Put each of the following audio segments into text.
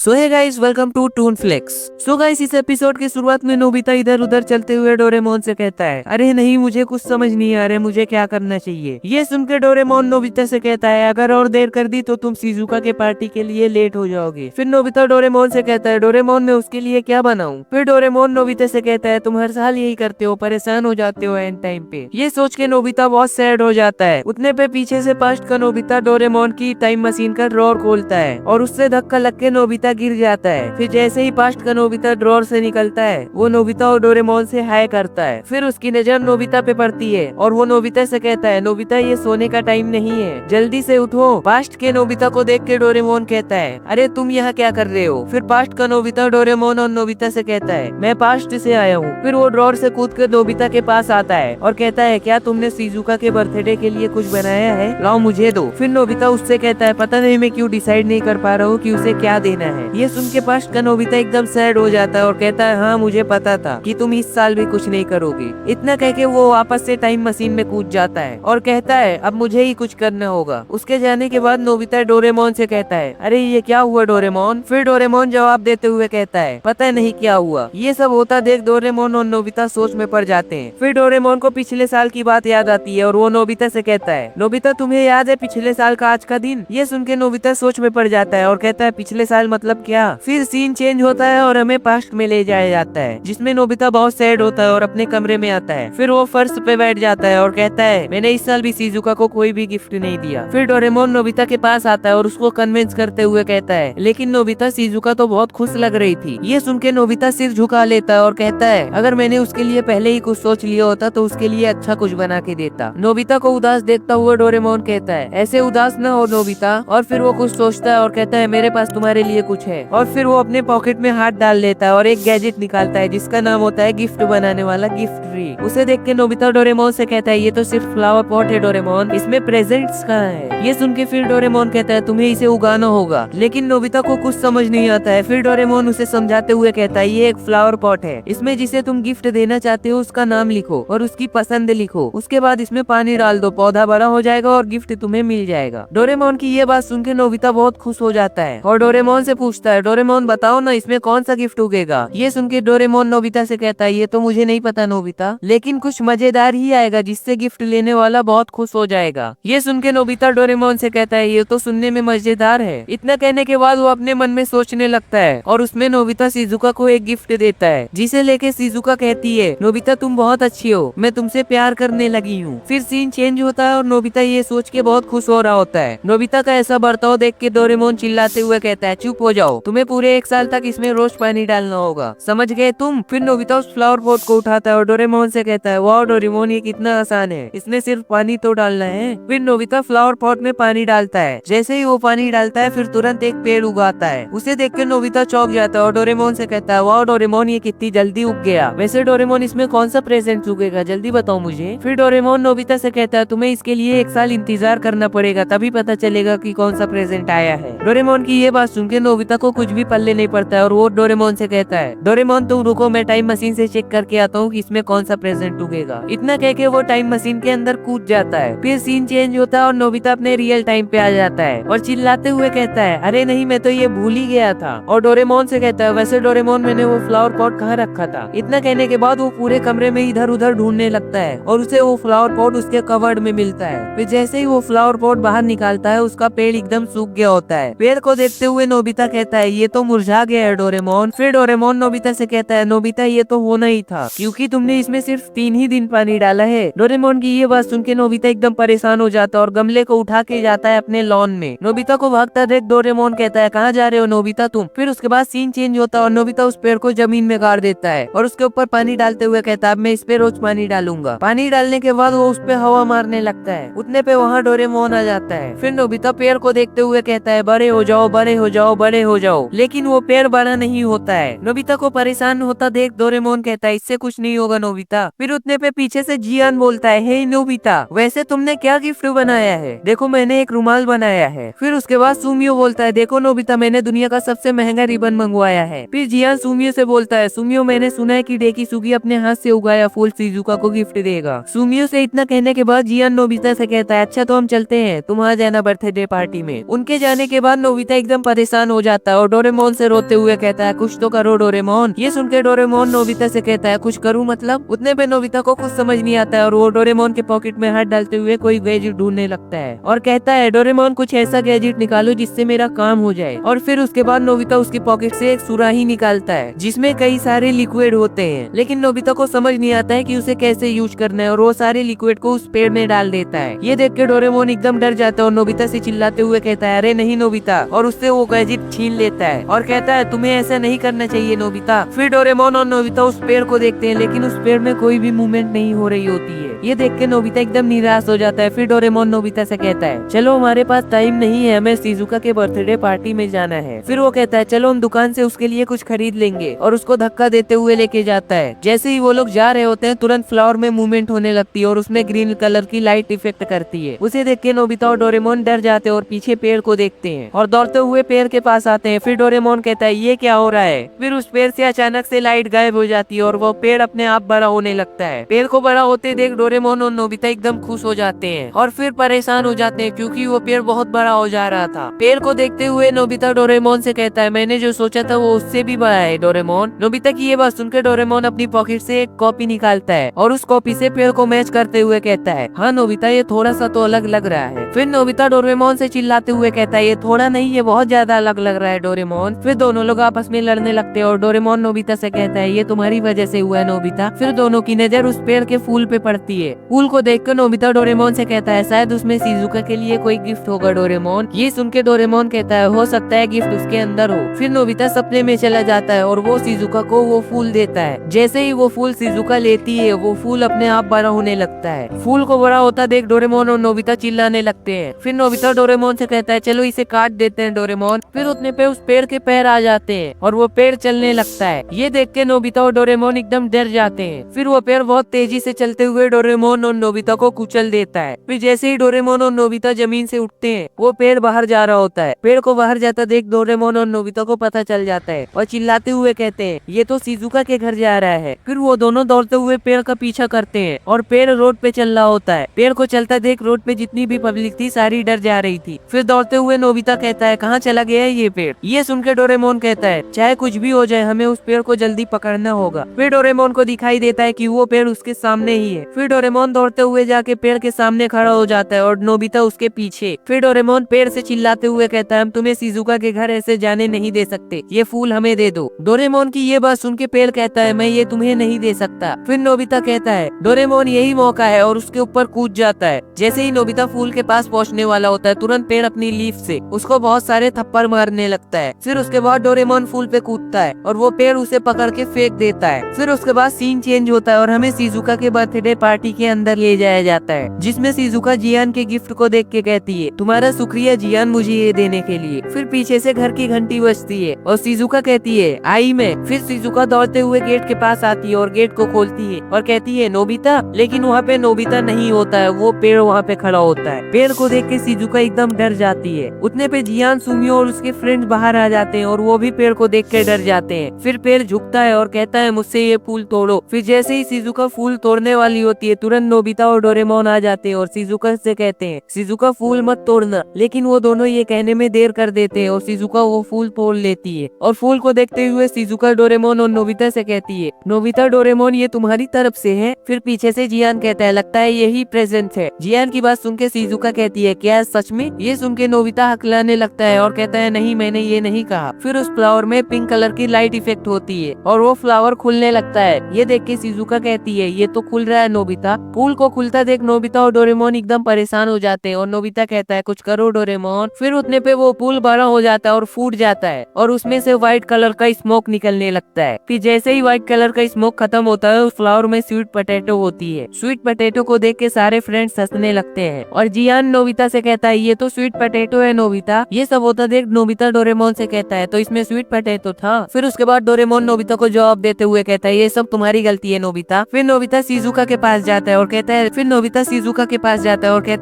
So hey guys, welcome to Toon Flex. So guys, इस episode की शुरुआत में नोबिता इधर उधर चलते हुए डोरेमोन से कहता है, अरे नहीं, मुझे कुछ समझ नहीं आ रहा, मुझे क्या करना चाहिए। ये सुनकर डोरेमोन नोबिता से कहता है, अगर और देर कर दी तो तुम शिजुका के पार्टी के लिए लेट हो जाओगे। फिर नोबिता डोरेमोन से कहता है, डोरेमोन मैं उसके लिए क्या बनाऊं। फिर डोरेमोन नोबिता से कहता है, तुम हर साल यही करते हो, परेशान हो जाते हो एंड टाइम पे। ये सोच के नोबिता बहुत सैड हो जाता है। उतने पे पीछे से पास्ट का नोबिता डोरेमोन की टाइम मशीन का ड्रॉर खोलता है और उससे धक्का लग के नोबिता गिर जाता है। फिर जैसे ही पास्ट का नोबिता ड्रॉर से निकलता है, वो नोबिता और डोरेमोन से हाय करता है। फिर उसकी नजर नोबिता पे पड़ती है और वो नोबिता से कहता है, नोबिता ये सोने का टाइम नहीं है, जल्दी से उठो। पास्ट के नोबिता को देख के डोरेमोन कहता है, अरे तुम यहाँ क्या कर रहे हो। फिर पास्ट का नोबिता डोरेमोन और नोबिता से कहता है, मैं पास्ट से आया हूँ। फिर वो ड्रॉर से कूद कर नोबिता के पास आता है और कहता है, क्या तुमने शिजुका के बर्थडे के लिए कुछ बनाया है, लाओ मुझे दो। फिर नोबिता उससे कहता है, पता नहीं मैं क्यों डिसाइड नहीं कर पा रहा हूँ कि उसे क्या देना है। ये सुन के पास्ट का नोबिता एकदम सैड हो जाता है और कहता है, हाँ मुझे पता था कि तुम इस साल भी कुछ नहीं करोगे। इतना कह के वो वापस से टाइम मशीन में कूद जाता है और कहता है, अब मुझे ही कुछ करना होगा। उसके जाने के बाद नोबिता डोरेमोन से कहता है, अरे ये क्या हुआ डोरेमोन। फिर डोरेमोन जवाब देते हुए कहता है, पता नहीं क्या हुआ। ये सब होता देख डोरेमोन और नोबिता सोच में पड़ जाते हैं। फिर डोरेमोन को पिछले साल की बात याद आती है और वो नोबिता से कहता है, नोबिता तुम्हें याद है पिछले साल का आज का दिन। ये सुन के नोबिता सोच में पड़ जाता है और कहता है, पिछले साल मतलब क्या। फिर सीन चेंज होता है और हमें पास्ट में ले जाया जाता है, जिसमें नोबिता बहुत सैड होता है और अपने कमरे में आता है। फिर वो फर्श पे बैठ जाता है और कहता है, मैंने इस साल भी शिजुका को कोई भी गिफ्ट नहीं दिया। फिर डोरेमोन नोबिता के पास आता है और उसको कन्विंस करते हुए कहता है, लेकिन नोबिता शिजुका तो बहुत खुश लग रही थी। ये सुन के नोबिता सिर झुका लेता है और कहता है, अगर मैंने उसके लिए पहले ही कुछ सोच लिया होता तो उसके लिए अच्छा कुछ बना के देता। नोबिता को उदास देखता हुआ डोरेमोन कहता है, ऐसे उदास न हो नोबिता। और फिर वो कुछ सोचता है और कहता है, मेरे पास तुम्हारे लिए कुछ है। और फिर वो अपने पॉकेट में हाथ डाल लेता है और एक गैजेट निकालता है जिसका नाम होता है गिफ्ट बनाने वाला गिफ्ट ट्री। उसे देख के नोबिता डोरेमोन से कहता है, ये तो सिर्फ फ्लावर पॉट है डोरेमोन, इसमें प्रेजेंट्स कहाँ है। ये सुन के फिर डोरेमोन कहता है, तुम्हें इसे उगाना होगा। लेकिन नोबिता को कुछ समझ नहीं आता है। फिर डोरेमोन उसे समझाते हुए कहता है, ये एक फ्लावर पॉट है, इसमें जिसे तुम गिफ्ट देना चाहते हो उसका नाम लिखो और उसकी पसंद लिखो। उसके बाद इसमें पानी डाल दो, पौधा बड़ा हो जाएगा और गिफ्ट तुम्हें मिल जाएगा। डोरेमोन की ये बात सुन के नोबिता बहुत खुश हो जाता है और डोरेमोन से पूछता है, डोरेमोन बताओ ना, इसमें कौन सा गिफ्ट उगेगा। ये सुन के डोरेमोन नोबिता से कहता है, ये तो मुझे नहीं पता नोबिता, लेकिन कुछ मजेदार ही आएगा जिससे गिफ्ट लेने वाला बहुत खुश हो जाएगा। ये सुन के नोबिता डोरेमोन से कहता है, ये तो सुनने में मजेदार है। इतना कहने के बाद वो अपने मन में सोचने लगता है और उसमें नोबिता शिजुका को एक गिफ्ट देता है, जिसे लेके शिजुका कहती है, नोबिता तुम बहुत अच्छी हो, मैं तुमसे प्यार करने लगी हूँ। फिर सीन चेंज होता है और नोबिता ये सोच के बहुत खुश हो रहा होता है। नोबिता का ऐसा बर्ताव देख के डोरेमोन चिल्लाते हुए कहता है, चुप हो जाओ, तुम्हें पूरे एक साल तक इसमें रोज पानी डालना होगा, समझ गए तुम। फिर नोबिता उस फ्लावर पॉट को उठाता है और डोरेमोन से कहता है, वाह डोरेमोन ये कितना आसान है, इसमें सिर्फ पानी तो डालना है। फिर नोबिता फ्लावर पॉट में पानी डालता है। जैसे ही वो पानी डालता है, फिर तुरंत एक पेड़ उगाता है। उसे देखकर नोबिता चौंक जाता है और डोरेमोन से कहता है, वाह डोरेमोन ये कितनी जल्दी उग गया। वैसे डोरेमोन इसमें कौन सा प्रेजेंट उगेगा, जल्दी बताओ मुझे। फिर डोरेमोन नोबिता से कहता है, तुम्हें इसके लिए एक साल इंतजार करना पड़ेगा, तभी पता चलेगा कि कौन सा प्रेजेंट आया है। डोरेमोन की ये बात सुन के नोबिता को कुछ भी पल्ले नहीं पड़ता है और वो डोरेमोन से कहता है, डोरेमोन तुम रुको, मैं टाइम मशीन से चेक करके आता हूँ कि इसमें कौन सा प्रेजेंट उगेगा। इतना कह के वो टाइम मशीन के अंदर कूद जाता है। फिर सीन चेंज होता है और नोबिता अपने रियल टाइम पे आ जाता है और चिल्लाते हुए कहता है, अरे नहीं, मैं तो ये भूल ही गया था। और डोरेमोन से कहता है, वैसे डोरेमोन मैंने वो फ्लावर पॉट कहाँ रखा था। इतना कहने के बाद वो पूरे कमरे में इधर उधर ढूंढने लगता है और उसे वो फ्लावर पॉट उसके कवर्ड में मिलता है। फिर जैसे ही वो फ्लावर पॉट बाहर निकालता है, उसका पेड़ एकदम सूख गया होता है। पेड़ को देखते हुए नोबिता कहता है, ये तो मुरझा गया है डोरेमोन। फिर डोरेमोन नोबिता से कहता है, नोबिता ये तो होना ही था, क्योंकि तुमने इसमें सिर्फ 3 ही दिन पानी डाला है। डोरेमोन की ये बात सुन के नोबिता एकदम परेशान हो जाता है और गमले को उठा के जाता है अपने लॉन में। नोबिता को भागता देख डोरेमोन कहता है, कहाँ जा रहे हो नोबिता तुम। फिर उसके बाद सीन चेंज होता है और नोबिता उस पेड़ को जमीन में गाड़ देता है और उसके ऊपर पानी डालते हुए कहता है, मैं इस पे रोज पानी डालूंगा। पानी डालने के बाद वो उस पे हवा मारने लगता है। उतने पे वहाँ डोरेमोन आ जाता है। फिर नोबिता पेड़ को देखते हुए कहता है, बड़े हो जाओ, बड़े हो जाओ, बड़े हो जाओ। लेकिन वो पेड़ बड़ा नहीं होता है। नोबिता को परेशान होता देख डोरेमोन कहता है, इससे कुछ नहीं होगा नोबिता। फिर उतने पे पीछे से जियान बोलता है, हे नोबिता, वैसे तुमने क्या गिफ्ट बनाया है। देखो मैंने एक रुमाल बनाया है। फिर उसके बाद सुमियो बोलता है, देखो नोबिता, मैंने दुनिया का सबसे महंगा रिबन मंगवाया है। फिर जियान सुमियो से बोलता है, सुमियो मैंने सुना है कि डेकिसुगी अपने हाथ से उगाया फूल शिजुका को गिफ्ट देगा। सुमियो से इतना कहने के बाद जियान नोबिता से कहता है, अच्छा तो हम चलते हैं, तुम आ जाना बर्थडे पार्टी में। उनके जाने के बाद नोबिता एकदम परेशान हो जाता है और डोरेमोन से रोते हुए कहता है कुछ तो करो डोरेमोन। ये सुन के डोरेमोन नोबिता से कहता है कुछ करूँ मतलब। उतने पे नोबिता को कुछ समझ नहीं आता है और वो डोरेमोन के पॉकेट में हाथ डालते हुए कोई गैजेट ढूंढने लगता है और कहता है डोरेमोन कुछ ऐसा गैजेट निकालो जिससे मेरा काम हो जाए। और फिर उसके बाद नोबिता उसकी पॉकेट से एक सुराही निकालता है जिसमें कई सारे लिक्विड होते हैं, लेकिन नोबिता को समझ नहीं आता है कि उसे कैसे यूज करना है और वो सारे लिक्विड को उस पेड़ में डाल देता है। ये देख के डोरेमोन एकदम डर जाता है और नोबिता से चिल्लाते हुए कहता है अरे नहीं नोबिता, और उससे वो गैजेट छीन लेता है और कहता है तुम्हें ऐसा नहीं करना चाहिए नोबिता। फिर डोरेमोन और नोबिता उस पेड़ को देखते हैं लेकिन उस पेड़ में कोई भी मूवमेंट नहीं हो रही होती है। ये देख के नोबिता एकदम निराश हो जाता है। फिर डोरेमोन नोबिता से कहता है चलो हमारे पास टाइम नहीं है, हमें शिजुका के बर्थडे पार्टी में जाना है। फिर वो कहता है चलो हम दुकान से उसके लिए कुछ खरीद लेंगे और उसको धक्का देते हुए लेके जाता है। जैसे ही वो लोग जा रहे होते हैं तुरंत फ्लावर में मूवमेंट होने लगती है और उसमें ग्रीन कलर की लाइट इफेक्ट करती है। उसे देख के नोबिता और डोरेमोन डर जाते हैं और पीछे पेड़ को देखते हैं और दौड़ते हुए पेड़ के पास आते हैं। फिर डोरेमोन कहता है ये क्या हो रहा है। फिर उस पेड़ से अचानक से लाइट गायब हो जाती है और वो पेड़ अपने आप बड़ा होने लगता है। पेड़ को बड़ा होते देख डोरेमोन और नोबिता एकदम खुश हो जाते हैं और फिर परेशान हो जाते हैं क्योंकि वो पेड़ बहुत बड़ा हो जा रहा था। पेड़ को देखते हुए नोबिता डोरेमोन से कहता है मैंने जो सोचा था वो उससे भी बड़ा है डोरेमोन। नोबिता की ये बात सुनकर डोरेमोन अपनी पॉकेट से एक कॉपी निकालता है और उस कॉपी से पेड़ को मैच करते हुए कहता है हाँ नोबिता ये थोड़ा सा तो अलग लग रहा है। फिर नोबिता डोरेमोन से चिल्लाते हुए कहता है ये थोड़ा नहीं ये बहुत ज्यादा अलग लग रहा है डोरेमोन। फिर दोनों लोग आपस में लड़ने लगते हैं और डोरेमोन नोबिता से कहता है ये तुम्हारी वजह से हुआ है नोबिता। फिर दोनों की नजर उस पेड़ के फूल पे पड़ती है। फूल को देखकर नोबिता डोरेमोन से कहता है शायद उसमें शिजुका के लिए कोई गिफ्ट होगा डोरेमोन। ये सुन के डोरेमोन कहता है हो सकता है गिफ्ट उसके अंदर हो। फिर नोबिता सपने में चला जाता है और वो शिजुका को वो फूल देता है। जैसे ही वो फूल शिजुका लेती है वो फूल अपने आप बड़ा होने लगता है। फूल को बड़ा होता देख डोरेमोन और नोबिता चिल्लाने लगते हैं। फिर नोबिता डोरेमोन से कहता है चलो इसे काट देते हैं डोरेमोन। फिर उतने पे उस पेड़ के पैर आ जाते हैं और वो पेड़ चलने लगता है। ये देख के नोबिता और डोरेमोन एकदम डर जाते हैं। फिर वो पेड़ बहुत तेजी से चलते हुए डोरेमोन और नोबिता को कुचल देता है। फिर जैसे ही डोरेमोन और नोबिता जमीन से उठते हैं वो पेड़ बाहर जा रहा होता है। पेड़ को बाहर जाता देख डोरेमोन और नोबिता को पता चल जाता है और चिल्लाते हुए कहते हैं ये तो शिजुका के घर जा रहा है। फिर वो दोनों दौड़ते हुए पेड़ का पीछा करते हैं और पेड़ रोड पे चल रहा होता है। पेड़ को चलता देख रोड पे जितनी भी पब्लिक थी सारी डर जा रही थी। फिर दौड़ते हुए नोबिता कहता है कहाँ चला गया है ये पेड़। ये सुनकर डोरेमोन कहता है चाहे कुछ भी हो जाए हमें उस पेड़ को जल्दी पकड़ना होगा। फिर डोरेमोन को दिखाई देता है कि वो पेड़ उसके सामने ही है। फिर डोरेमोन दौड़ते हुए जाके पेड़ के सामने खड़ा हो जाता है और नोबिता उसके पीछे। फिर डोरेमोन पेड़ से चिल्लाते हुए कहता है हम तुम्हें शिजुका के घर ऐसे जाने नहीं दे सकते, ये फूल हमें दे दो। डोरेमोन की ये बात सुन के पेड़ कहता है मैं ये तुम्हें नहीं दे सकता। फिर नोबिता कहता है डोरेमोन यही मौका है और उसके ऊपर कूद जाता है। जैसे ही नोबिता फूल के पास पहुंचने वाला होता है तुरंत पेड़ अपनी लीफ से उसको बहुत सारे थप्पड़ मारने लगता है। फिर उसके बाद डोरेमोन फूल पे कूदता है और वो पेड़ उसे पकड़ के फेंक देता है। फिर उसके बाद सीन चेंज होता है और हमें शिजुका के बर्थडे पार्टी के अंदर ले जाया जाता है जिसमें शिजुका जियान के गिफ्ट को देख के कहती है तुम्हारा शुक्रिया जियान मुझे ये देने के लिए। फिर पीछे से घर की घंटी बजती है और शिजुका कहती है आई मैं। फिर शिजुका दौड़ते हुए गेट के पास आती है और गेट को खोलती है और कहती है नोबिता, लेकिन वहाँ पे नोबिता नहीं होता है, वो पेड़ वहाँ पे खड़ा होता है। पेड़ को देख के शिजुका एकदम डर जाती है। उतने पे जियान सुमियो और उसके फ्रेंड्स बाहर आ जाते हैं और वो भी पेड़ को देख के डर जाते हैं। फिर पेड़ झुकता है और कहता है मुझसे ये फूल तोड़ो। फिर जैसे ही शिजुका फूल तोड़ने वाली होती है तुरंत नोबिता और डोरेमोन आ जाते हैं और शिजुका से कहते हैं शिजुका फूल मत तोड़ना, लेकिन वो दोनों ये कहने में देर कर देते हैं और शिजुका वो फूल तोड़ लेती है। और फूल को देखते हुए शिजुका डोरेमोन और नोबिता से कहती है नोबिता डोरेमोन ये तुम्हारी तरफ से है। फिर पीछे से जियान कहता है लगता है यही प्रेजेंट है। जियान की बात सुन के शिजुका कहती है क्या सच में। ये सुन के नोबिता हकलाने लगता है और कहता है नहीं मैंने ये नहीं कहा। फिर उस फ्लावर में पिंक कलर की लाइट इफेक्ट होती है और वो फ्लावर खुलने लगता है। ये देख के शिजुका कहती है ये तो खुल रहा है नोबिता। फूल को खुलता देख नोबिता और डोरेमोन एकदम परेशान हो जाते हैं और नोबिता कहता है कुछ करो डोरेमोन। फिर उतने पे वो फूल बड़ा हो जाता है और फूट जाता है और उसमें से व्हाइट कलर का स्मोक निकलने लगता है। फिर जैसे ही व्हाइट कलर का स्मोक खत्म होता है उस फ्लावर में स्वीट पोटैटो होती है। स्वीट पोटैटो को देख के सारे फ्रेंड्स हंसने लगते हैं और जियान नोबिता से कहता है ये तो स्वीट पोटैटो है नोबिता। ये सब होता देख नोबिता डोरेमोन से कहता है तो इसमें स्वीट पोटैटो था। फिर उसके बाद डोरेमोन नोबिता को जवाब देते हुए कहता है ये सब तुम्हारी गलती है नोबिता। फिर नोबिता शिजुका के पास जाता है और कहता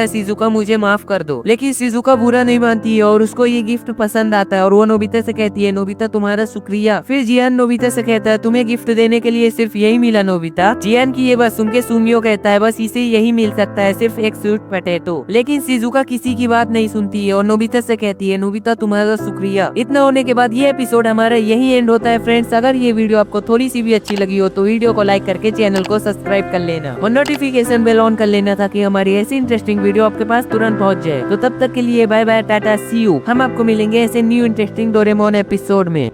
है शिजुका मुझे माफ कर दो। लेकिन शिजुका बुरा नहीं मानती है और उसको ये गिफ्ट पसंद आता है और वो नोबिता से कहती है नोबिता तुम्हारा शुक्रिया। फिर जियान नोबिता से कहता है तुम्हें गिफ्ट देने के लिए सिर्फ यही मिला नोबिता। जियान की ये बात सुन के सुमियो कहता है बस इसे यही मिल सकता है सिर्फ एक स्वीट पोटैटो। लेकिन शिजुका किसी की बात नहीं सुनती है और नोबिता से कहती है नोबिता तुम्हारा शुक्रिया। इतना होने के बाद ये एपिसोड हमारा यही एंड होता है फ्रेंड्स। अगर ये वीडियो आपको थोड़ी सी भी अच्छी लगी हो तो वीडियो को लाइक करके चैनल को सब्सक्राइब कर लेना और नोटिफिकेशन बेल ऑन कर लेना ताकि हमारी ऐसी इंटरेस्टिंग वीडियो आपके पास तुरंत पहुंच जाए। तो तब तक के लिए bye bye, ta-ta, see you. हम आपको मिलेंगे ऐसे न्यू इंटरेस्टिंग डोरेमोन एपिसोड में।